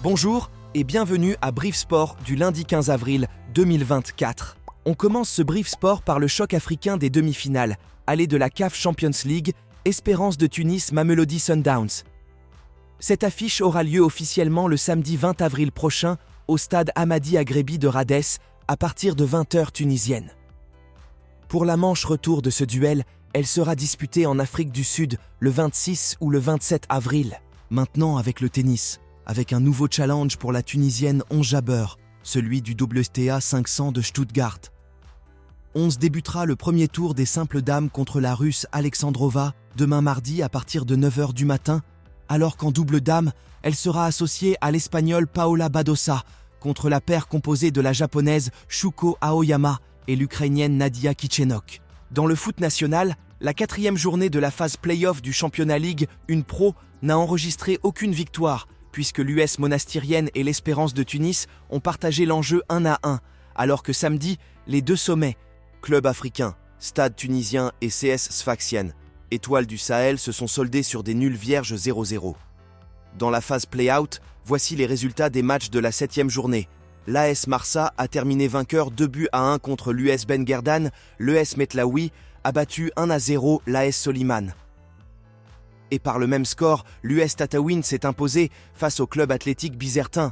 Bonjour et bienvenue à Brief Sport du lundi 15 avril 2024. On commence ce Brief Sport par le choc africain des demi-finales, aller de la CAF Champions League, Espérance de Tunis Mamelodi Sundowns. Cette affiche aura lieu officiellement le samedi 20 avril prochain au stade Hamadi Agrebi de Radès à partir de 20h tunisienne. Pour la manche retour de ce duel, elle sera disputée en Afrique du Sud le 26 ou le 27 avril. Maintenant avec le tennis, avec un nouveau challenge pour la Tunisienne Ons Jabeur, celui du WTA 500 de Stuttgart. Ons débutera le premier tour des simples dames contre la Russe Alexandrova demain mardi à partir de 9h du matin, alors qu'en double dame, elle sera associée à l'Espagnole Paola Badosa contre la paire composée de la Japonaise Shuko Aoyama et l'Ukrainienne Nadia Kichenok. Dans le foot national, la 4e journée de la phase play-off du Championnat Ligue 1 Pro n'a enregistré aucune victoire, puisque l'US Monastirienne et l'Espérance de Tunis ont partagé l'enjeu 1-1, alors que samedi, les deux sommets, Club africain, Stade tunisien et CS Sfaxienne, Étoile du Sahel, se sont soldés sur des nuls vierges 0-0. Dans la phase play-out, voici les résultats des matchs de la 7e journée. L'AS Marsa a terminé vainqueur 2-1 contre l'US Ben Guerdane, l'ES Metlaoui a battu 1-0 l'AS Soliman. Et par le même score, l'US Tataouine s'est imposé face au club athlétique Bizertin.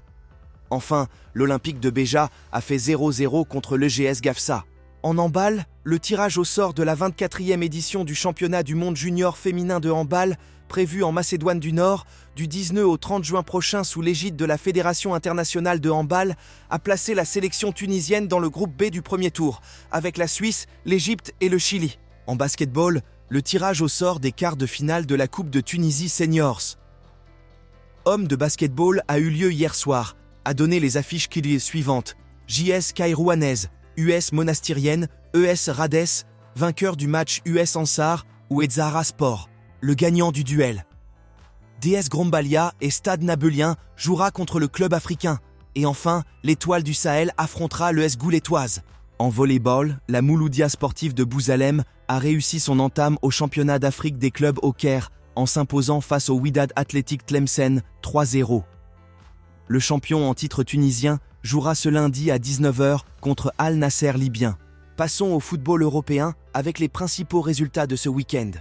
Enfin, l'Olympique de Béja a fait 0-0 contre l'EGS Gafsa. En handball, le tirage au sort de la 24e édition du championnat du monde junior féminin de handball, prévu en Macédoine du Nord, du 19 au 30 juin prochain sous l'égide de la Fédération internationale de handball, a placé la sélection tunisienne dans le groupe B du premier tour, avec la Suisse, l'Égypte et le Chili. En basketball, le tirage au sort des quarts de finale de la Coupe de Tunisie Seniors. Homme de basketball a eu lieu hier soir, a donné les affiches suivantes. JS Kairouanaise, US Monastirienne, ES Radès, vainqueur du match US Ansar ou Edzara Sport, le gagnant du duel. DS Grombalia et Stade Nabelien jouera contre le club africain. Et enfin, l'Étoile du Sahel affrontera l'ES Goulétoise. En volleyball, la Mouloudia sportive de Bouzalem a réussi son entame au championnat d'Afrique des clubs au Caire en s'imposant face au Wydad Athletic Tlemcen 3-0. Le champion en titre tunisien jouera ce lundi à 19h contre Al Nasser libyen. Passons au football européen avec les principaux résultats de ce week-end.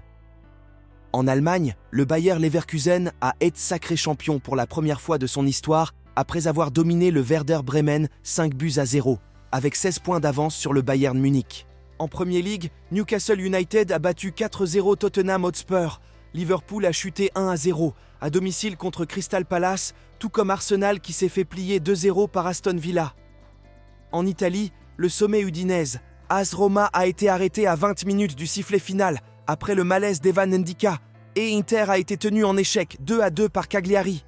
En Allemagne, le Bayer Leverkusen a été sacré champion pour la première fois de son histoire après avoir dominé le Werder Bremen 5-0, avec 16 points d'avance sur le Bayern Munich. En Premier League, Newcastle United a battu 4-0 Tottenham Hotspur. Liverpool a chuté 1-0 à domicile contre Crystal Palace, tout comme Arsenal qui s'est fait plier 2-0 par Aston Villa. En Italie, le sommet Udinese, AS Roma a été arrêté à 20 minutes du sifflet final après le malaise d'Evan Ndika et Inter a été tenu en échec 2-2 par Cagliari.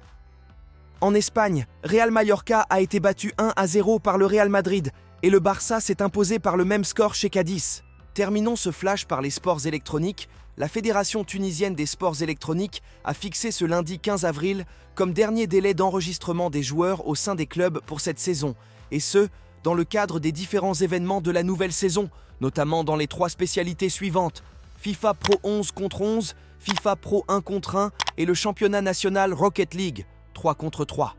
En Espagne, Real Mallorca a été battu 1-0 par le Real Madrid et le Barça s'est imposé par le même score chez Cadiz. Terminons ce flash par les sports électroniques. La Fédération tunisienne des sports électroniques a fixé ce lundi 15 avril comme dernier délai d'enregistrement des joueurs au sein des clubs pour cette saison, et ce, dans le cadre des différents événements de la nouvelle saison, notamment dans les 3 spécialités suivantes: FIFA Pro 11 contre 11, FIFA Pro 1 contre 1 et le championnat national Rocket League 3 contre 3.